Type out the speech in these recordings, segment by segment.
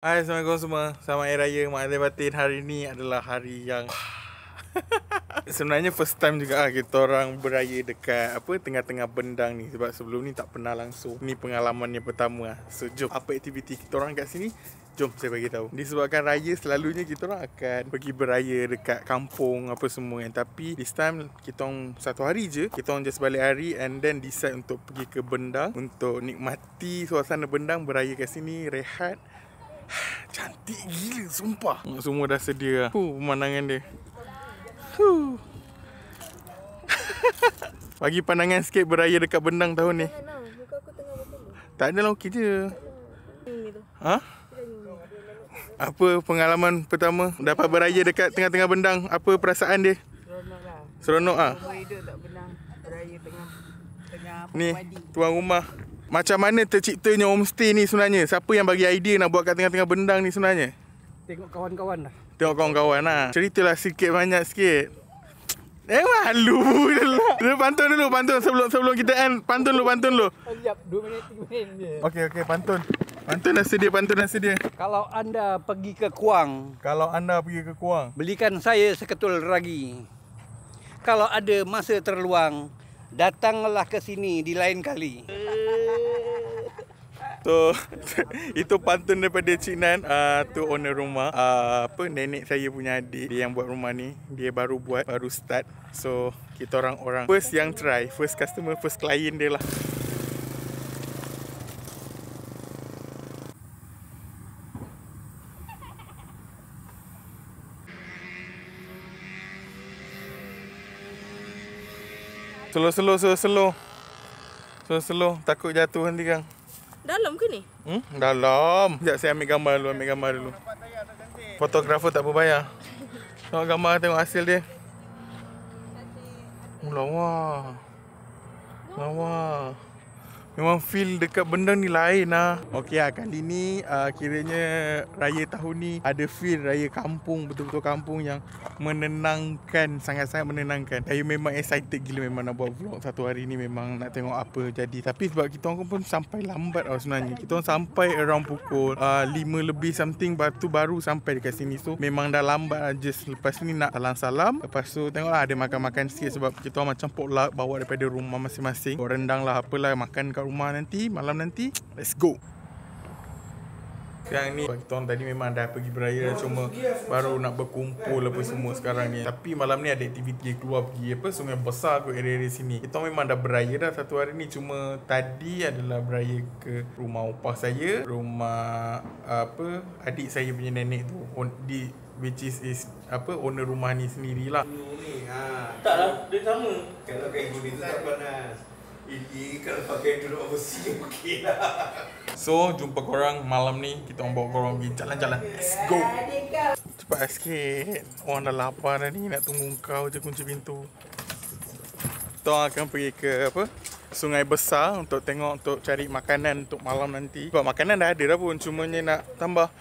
Hai, Assalamualaikum semua. Selamat Hari Raya Mak Aidil Batin. Hari ni adalah hari yang sebenarnya first time juga kita orang beraya dekat tengah-tengah bendang ni. Sebab sebelum ni tak pernah langsung. Ni pengalaman yang pertama. So jom, apa aktiviti kita orang kat sini? Jom saya bagi tahu. Disebabkan raya selalunya kita orang akan pergi beraya dekat kampung apa semua kan. Tapi this time kita orang satu hari je. Kita orang just balik hari and then decide untuk pergi ke bendang untuk nikmati suasana bendang, beraya kat sini, rehat. Cantik gila, sumpah. Semua dah sedia lah. Pemandangan dia. Bagi pandangan sikit beraya dekat bendang tahun ni. Muka aku tengah bertemu. Tak ada lah, okey je. Ini tu. Ha? Apa pengalaman pertama dapat beraya dekat tengah-tengah bendang? Apa perasaan dia? Seronok lah. Seronok ah. Umur hidup tak pernah beraya tengah Ni padi. tuan rumah. Macam mana terciptanya homestay ni sebenarnya? Siapa yang bagi idea nak buat kat tengah-tengah bendang ni sebenarnya? Tengok kawan-kawan lah. Tengok kawan-kawan lah. Ceritalah sikit banyak sikit. Malu je lah. Pantun sebelum kita end. Pantun dulu. Sekejap, 2 minit, 3 minit je. Okey, pantun. Pantun dah sedia. Kalau anda pergi ke Kuang, belikan saya seketul ragi. Kalau ada masa terluang, datanglah ke sini di lain kali. So, itu pantun daripada Cik Nan, tu owner rumah. Nenek saya punya adik, dia yang buat rumah ni. Dia baru start. So, kita orang first yang try, first customer, first client dia lah. Slow. Takut jatuh nanti Kang. Dalam ke ni? Dalam. Sekejap saya ambil gambar dulu. Fotografer tak berbayar. Tengok gambar, tengok hasil dia. Lawa. Memang feel dekat bendang ni lain lah. Okey lah, kali ni kiranya raya tahun ni ada feel raya kampung, betul-betul kampung yang menenangkan, sangat-sangat menenangkan. Saya memang excited gila memang nak buat vlog satu hari ni, memang nak tengok apa jadi. Tapi sebab kita orang pun sampai lambat tau sebenarnya. Kita orang sampai around pukul 5 lebih something, baru sampai dekat sini. So memang dah lambat lah. Just lepas ni nak salam-salam. Lepas tu tengoklah ada makan-makan sikit sebab kita orang macam potluck bawa daripada rumah masing-masing. Rendang lah apalah, makan kat rumah nanti, malam nanti. Let's go. Yang ni kita orang tadi memang dah pergi beraya, cuma baru nak berkumpul apa semua sekarang ni. Tapi malam ni ada aktiviti keluar pergi Sungai Besar ke area-area sini. Kita orang memang dah beraya dah satu hari ni, cuma tadi adalah beraya ke rumah opah saya, rumah adik saya punya nenek tu, which is owner rumah ni sendirilah. Tak lah, dia sama. Kalau kain kuning tu tak panas. Ini kalau pakai duduk besi okey lah. So, jumpa korang malam ni. Kita orang bawa korang pergi jalan-jalan. Let's go. Cepat sikit. Orang dah lapar dah ni. Nak tunggu kau je kunci pintu. Kita akan pergi ke Sungai Besar untuk tengok, untuk cari makanan untuk malam nanti. Sebab makanan dah ada dah pun. Cumanya nak tambah.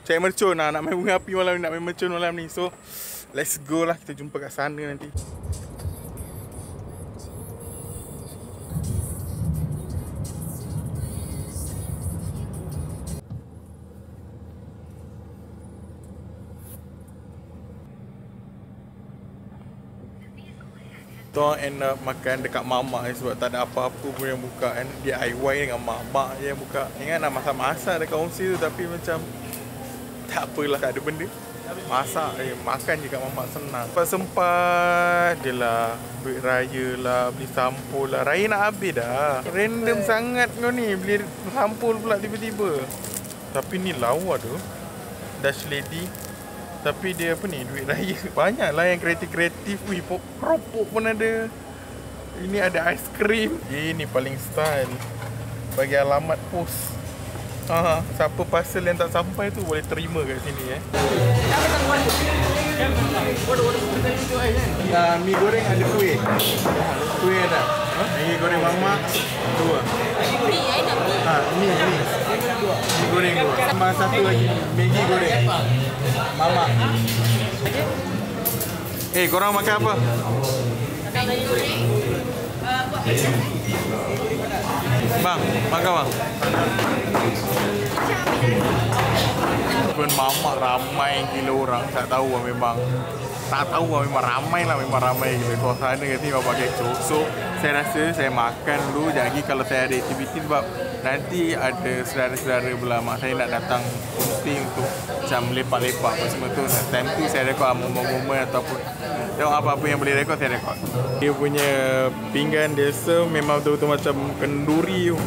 Cari mercun lah. Nak main bunga api malam ni. Nak main mercun malam ni. So, let's go lah. Kita jumpa kat sana nanti. Kita end up makan dekat mamak sebab tak ada apa-apa pun yang buka kan. DIY dengan mamak je yang buka. Ingat nak masak-masak dekat homestay tu, tapi macam tak apalah, tak ada benda. Masak je, makan je kat mamak, senang. Sempat je lah, duit raya lah, beli sampul lah. Raya nak habis dah. Random sangat kau ni, beli sampul pula tiba-tiba. Tapi ni lawa tu, Dutch lady. Tapi dia duit raya. Banyak lah yang kreatif-kreatif. Wih, keropok pun ada. Ini ada aiskrim. Ini paling style. Bagi alamat post. Siapa parcel yang tak sampai tu boleh terima kat sini Mi goreng ada kuih. Kuih ada. Mi goreng mamak 2. Mi goreng 2. Tambah satu lagi Maggi goreng mamak. Korang makan apa? Makan Maggi goreng. Bang, makan bang. Pun mamak ramai gila orang, tak tahu lah memang. Tak tahu lah, memang ramai lah, memang ramai gila. Suasana kata bapak kecoh. So, saya rasa saya makan dulu. Jadi kalau saya ada aktiviti sebab nanti ada saudara-saudara belah mak saya nak datang homestay untuk macam lepak-lepak apa semua tu. Time tu saya rekod momen-momen ataupun tengok apa-apa yang boleh rekod, saya rekod. Dia punya pinggan desa memang betul-betul macam kenduri tu.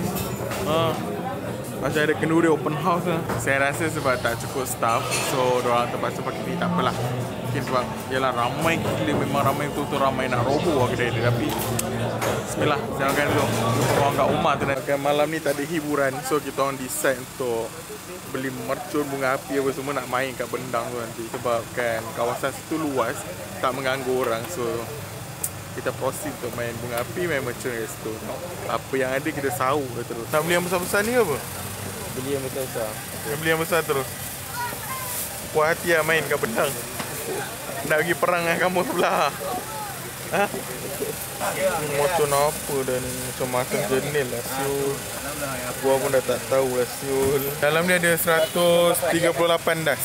Macam ada kenduri open house lah. Saya rasa sebab tak cukup staff, so diorang terpaksa pakai ni, tak apalah. Mungkin sebab yalah ramai gila, memang ramai betul-betul ramai nak roboh lah kedai dia. Tapi bismillah, saya makan dulu. Jumpa orang kat rumah tu nanti. Malam ni tak ada hiburan, so kita orang decide untuk beli mercun, bunga api apa semua, nak main kat Bendang tu nanti. Sebab kan kawasan situ luas, tak mengganggu orang, so kita proceed untuk main bunga api, main mercun kat situ. Apa yang ada kita sahur terus. Tak beli yang besar-besar ni ke apa? Beli yang besar-besar. Beli yang besar terus. Puas hati lah main kat Bendang. Nak pergi perang dengan kamu sebelah. Ha? Mercun apa dah ni? Macam makan jenil lah siul. Gua pun dah tak tahu lah siul. Dalam ni ada 138 das.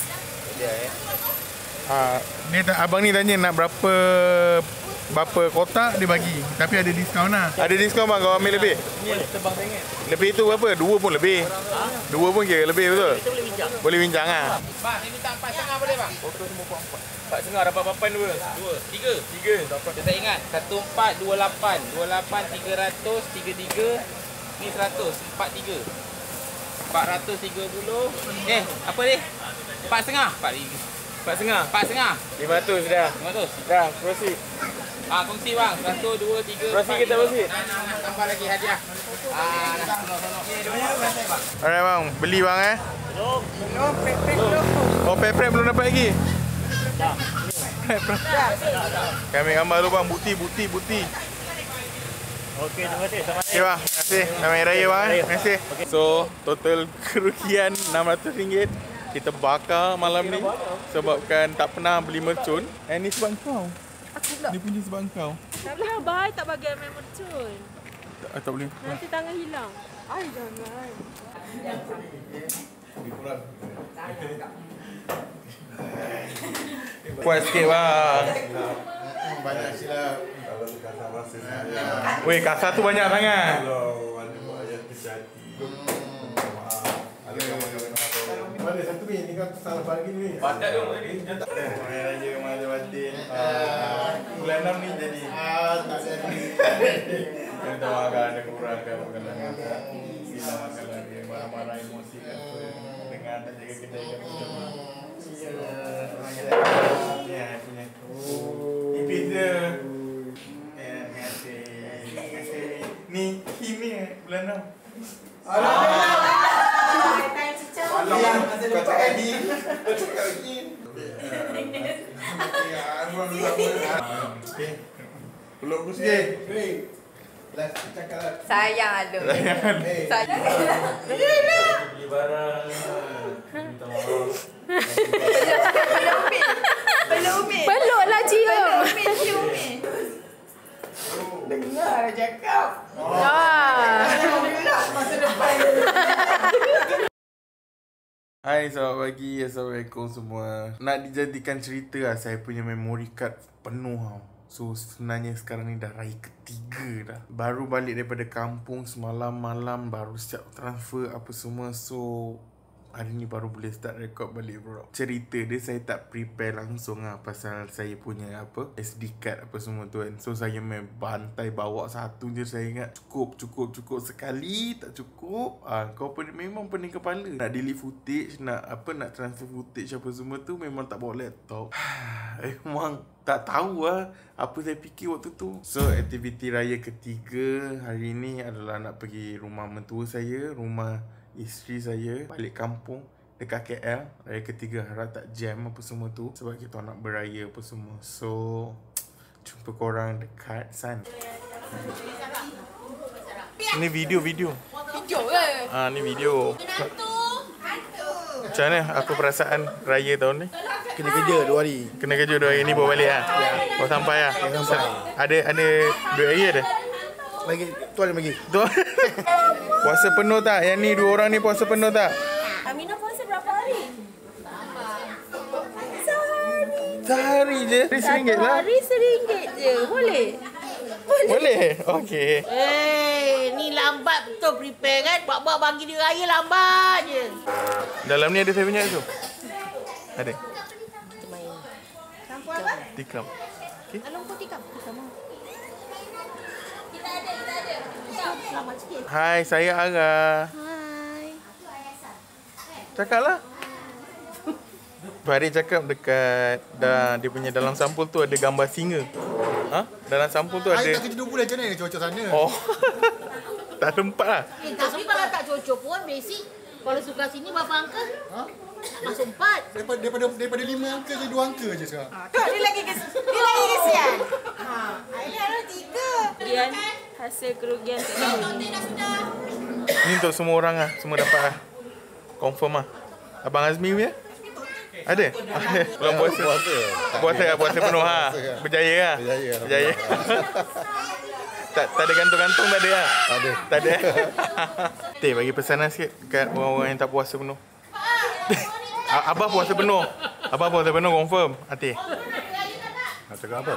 Dia tak, abang ni tanya nak berapa kotak dia bagi. Tapi ada diskaun lah. Ada diskaun bang kalau ambil lebih? Ni tebang ringgit. Lebih tu berapa? 2 pun lebih. 2 pun kira lebih betul? Kita boleh bincang. Boleh bincang lah. Bang, ni minta 4,5 boleh bang? Foto semua pun 4. 4,5 dapat papan 2. 3. Saya tak ingat. 14, 28. 28, 300, 33. Ni 100, 43. 430. Apa ni? 4,5. 4,5. 4,5. 500 dah. 500. Dah, proceed. Kongsi bang. 1, 2, 3. Proceed kita proceed. Nak tambah lagi hadiah. Alright bang, beli bang Belum, prep belum. Oh, prep belum dapat lagi? Dah. Kami gambar dulu bang, bukti. Okey, terima kasih. Okey bang, terima kasih. Selamat Hari Raya bang. Terima kasih. So, total kerugian RM600 kita bakar malam ni sebabkan tak pernah beli mercun. Ni sebab kau. Aku pula. Dia punya sebab kau. Tak boleh bahaya tak bagi main mercun. Tak boleh. Nanti tangan hilang. Ay, jangan. Puas sikit bang. Banyak silap. Kalau kasar masa saya. Weh, kasar tu banyak sangat. Kalau ada buat ayat kecati. Ada kawan-kawan apa? Mana satu ni kan salah pagi ni. Batak tu. Main raja mana batin. Bulan 6 ni jadi. Tak jadi. Kita agak ada kurang ke makanan. Silang kalau dia marah-marah emosi kan. Dengan tak jaga kedai kan macam ni. Ya, punya. Ini dia. Ni ini bulan 6. Kau cakap lagi. Peluk aku sikit. Sayang ada. Sayang. Beli barang. Minta maaf. Peluklah cium. Dengar cakap. Masa depan. Hai, selamat pagi. Assalamualaikum semua. Nak dijadikan cerita lah, saya punya memory card penuh tau. So sebenarnya sekarang ni dah raya ketiga dah. Baru balik daripada kampung semalam malam, baru siap transfer apa semua. So hari ni baru boleh start record balik bro. Cerita dia saya tak prepare langsung lah pasal saya punya apa SD card apa semua tu kan. So saya main bantai bawa satu je. Saya ingat cukup sekali tak cukup. Kau memang pening kepala. Nak delete footage, nak transfer footage apa semua tu memang tak bawa laptop. Memang tak tahu lah apa saya fikir waktu tu. So aktiviti raya ketiga hari ni adalah nak pergi rumah mentua saya, rumah isteri saya, balik kampung dekat KL. Raya ketiga, harap tak jam apa semua tu sebab kita nak beraya apa semua. So jumpa korang dekat sana. Ni video Video ke? ni video. Macam mana apa perasaan raya tahun ni? Kena kerja 2 hari. Kena kerja 2 hari ni bawa balik lah. Bawa sampai lah. Sampai. Ada 2 hari ada? Bagi. Tu ada bagi. Tu. Puasa penuh tak? Yang ni 2 orang ni puasa penuh tak? Aminah puasa berapa hari? Sehari je. RM1 lah. Hari RM1 je. Boleh? Boleh? Okey. Ni lambat betul prepare kan. Buat-buat bagi dia raya lambat je. Dalam ni ada saya punya tu? Ada? Tikam. Okay. Tolong kau tikam. Hai, saya Ara. Hai. Cakaplah. Farid cakap dekat dia punya dalam sampul tu ada gambar singa. Ha? Dalam sampul tu ada. Saya tak kerja 2 bulan macam mana cocok sana? Oh. Tak sempat lah. Tapi kalau tak cocok pun basic. Kalau suka sini berapa angka? Ha? Masuk 4. Daripada 5 angka je 2 angka je sekarang. Tak, dia lagi kesian. Ini ada 3. Kerugian, hasil kerugian tak tahu ni. Ni untuk semua orang lah. Semua dapat lah. Confirm lah. Abang Azmi punya? Ada? Belum puasa? Puasa penuh ha? Berjaya lah? Berjaya. Tak ada gantung-gantung tak ada lah? Tak ada. Teh, bagi pesanan sikit kat orang-orang yang tak puasa penuh. Abah puasa penuh. Abah puasa penuh confirm. Teh. Nak cakap apa?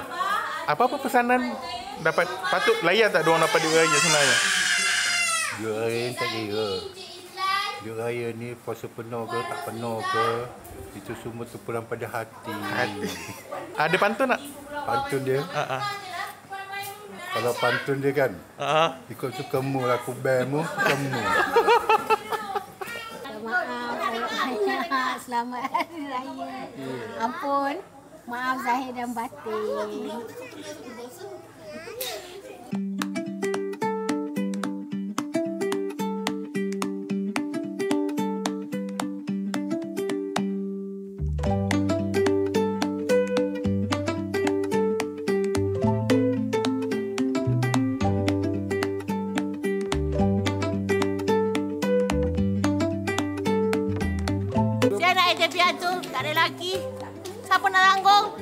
Apa-apa pesanan dapat patut layan tak diorang dapat duit raya sebenarnya? Duit raya ni tak kira. Duit raya ni puasa penuh ke tak penuh ke, itu semua terpulang pada hati. Ada pantun tak? Pantun dia? Kalau pantun dia kan, ikut sukamu lah, aku bemu, kamu. Selamat Hari Raya. Ampun, maaf zahir dan batin. Tepian tu tak ada lelaki. Siapa nak tanggung?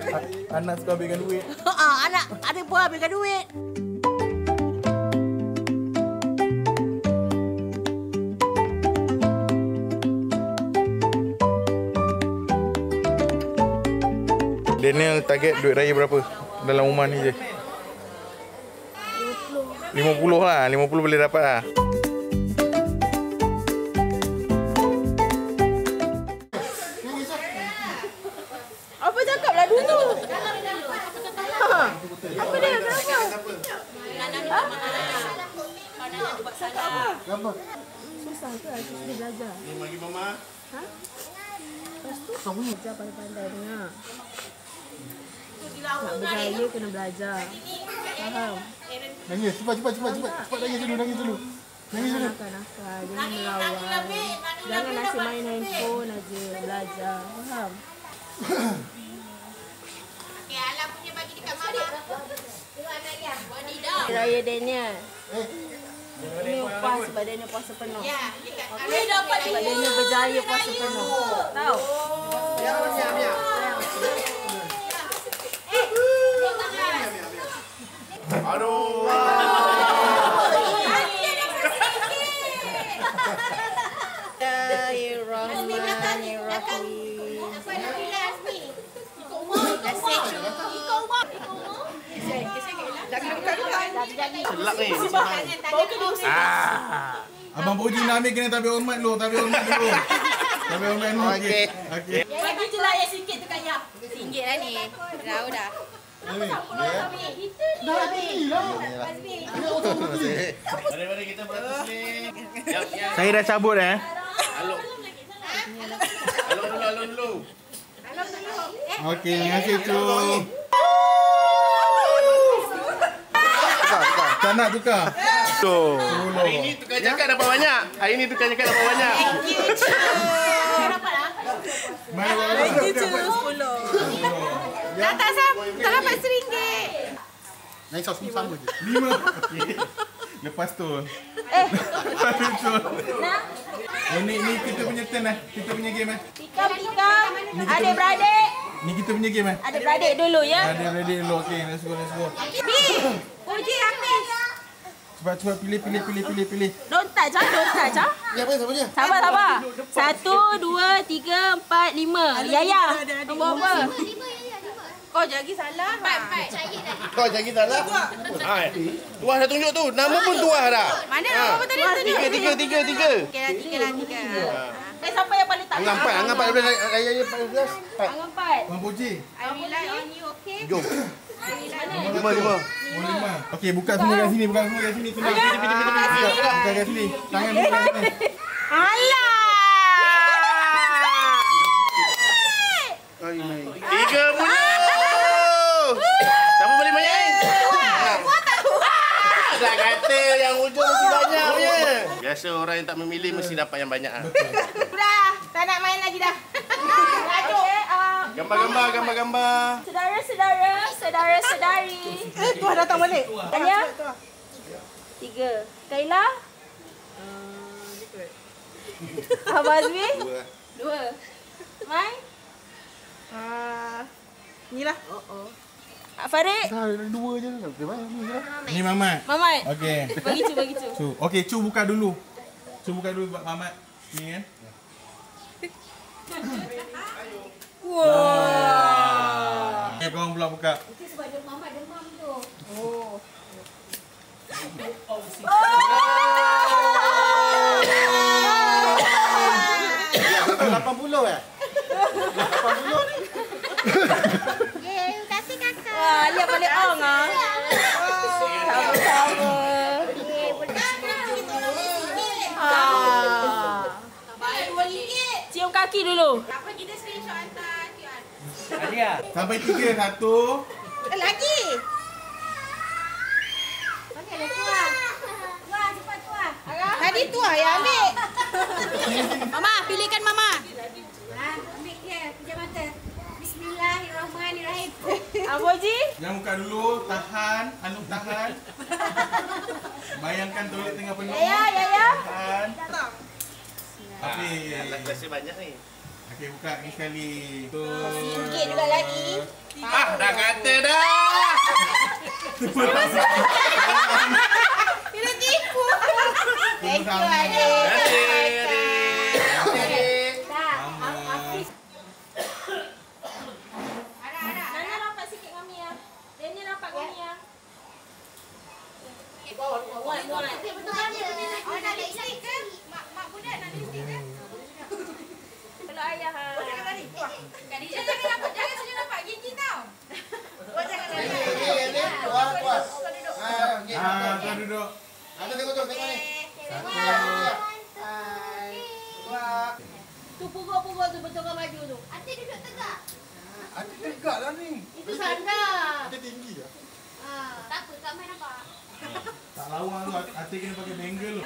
Anak suka habiskan duit. Anak ada pun habiskan duit. Daniel target duit raya berapa dalam rumah ni je? 50 lah. 50 boleh dapat lah. Apa cakap lah dulu? Apa dia? Kenapa? Susah ke? Aku sudah belajar. Ni bagi mama. Lepas tu, belajar pandai-pandai dengar. Nak berjaya kena belajar. Faham? Nangis, cepat nangis dulu. Nangis dulu. Nakal-nakal, jangan melawan. Jangan asyik main handphone aja, belajar. Faham? Okey, Alam punya bagi dekat mama. Tengok anak dia. Wadidah. Raya Daniel. Ini upah sebab Daniel puasa penuh. Ya, dekat. Dia dapat Sebab Daniel berjaya puasa penuh. Tahu? Aduh. Selak ni. Abang Puji nak ambil kena tabik hormat dulu. Tabik hormat dulu. Okey. Bagi je lah yang sikit tu Kak Ya. RM1 lah ni. Tahu dah. Mari kita beratus ni. Saya dah cabut Alon dulu. Okey, terima kasih tu. Tak nak tukar. Tu. Hari ni tukar cakap dapat banyak. Thank you, Cu. Dapat lah. Thank you, 10. Tak dapat RM1. Naik sos ni sama je. 5. Lepas tu. Ini kita punya turn lah. Kita punya game Tikam. Adik-beradik. Ni kita punya game Adik-beradik dulu ya. Ada ready dulu. Okey, let's go. Puji Hafiz. Cepat pilih. Don't touch ah. Ya, apa sama dia? Sabar. 1, 2, 3, 4, 5. Yaya. Nombor apa? Kau jadi salah. 4. Kau jangan salah. Tuah dah tunjuk tu. Nama pun tuah dah. Mana nombor apa tadi? Tiga. Okey lah 3. Siapa yang paling tak? Angan 4 daripada raya 14. Angan 4. Bang Puji. I rely on you, okay? Jom. Nombor 5. Okey, buka semua kat sini. Buka kat sini. Buka kat sini. Tangan buka kat sini. Alah! 3 pula. Siapa paling banyak ni? Dah kata yang ujung mesti banyak punya. Biasa orang yang tak memilih mesti dapat yang banyak. Dah, tak nak main lagi dah. Lanjut. Gambar-gambar. Saudara-saudari. Tuah datang balik. Tanya? 3. Kaila? Abang Azmi? 2. Mai? Inilah. Farid? Dua je. Ni Mamat. Mamat? Okey. Bagi Cu. Cu. Okey, Cu buka dulu. Buat Mamat. Ni kan. Wow. Okey, korang pula buka. Itu sebab dia Mama demam tu. Oh. 80 eh? 80. Terima kasih kakak. Wah, Alia balik ong ah. Sama-sama. Cium kaki dulu. Apa kita screenshot hantar QR? Alia. Sampai 3. 1. Lagi. Okey, dah tuah. Tuah, cepat tuah. Tadi tuah yang ambil. Mama, pilihkan Mama. Ambil dia, pejam mata. Bismillahirrahmanirrahim. Aboji? Jangan buka dulu. Tahan. Anung tahan. Bayangkan toilet tengah penuh. Ya. Tahan. Okey. Masih banyak ni. Okey, buka ni sekali. Sikit juga lagi. Dah kata dah. Dia tipu. Thank you, Sama-sama. adik. Nana rapat sikit dengan Mia. Daniel rapat dengan Mia. Muat. Betul kan dia? Oh, nak lipstick ke? Mak budak nak lipstick ke? Peluk ayah. Jangan lari. Khadijah jangan senyum nampak gigi tau. Oh, jangan lari. Tuan duduk. Tengok ni. Tu pukul tu betulkan baju tu. Atik duduk tegak. Ada tegak lah ni. Itu sandar. Ada tinggi lah. Tak apa, tak main nampak. Tak lawang tu. Atik kena pakai bangle tu.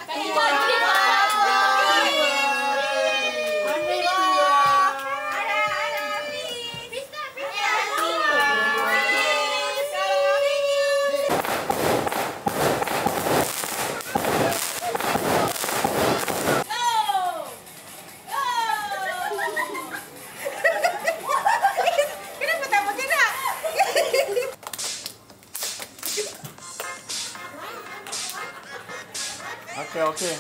Okey.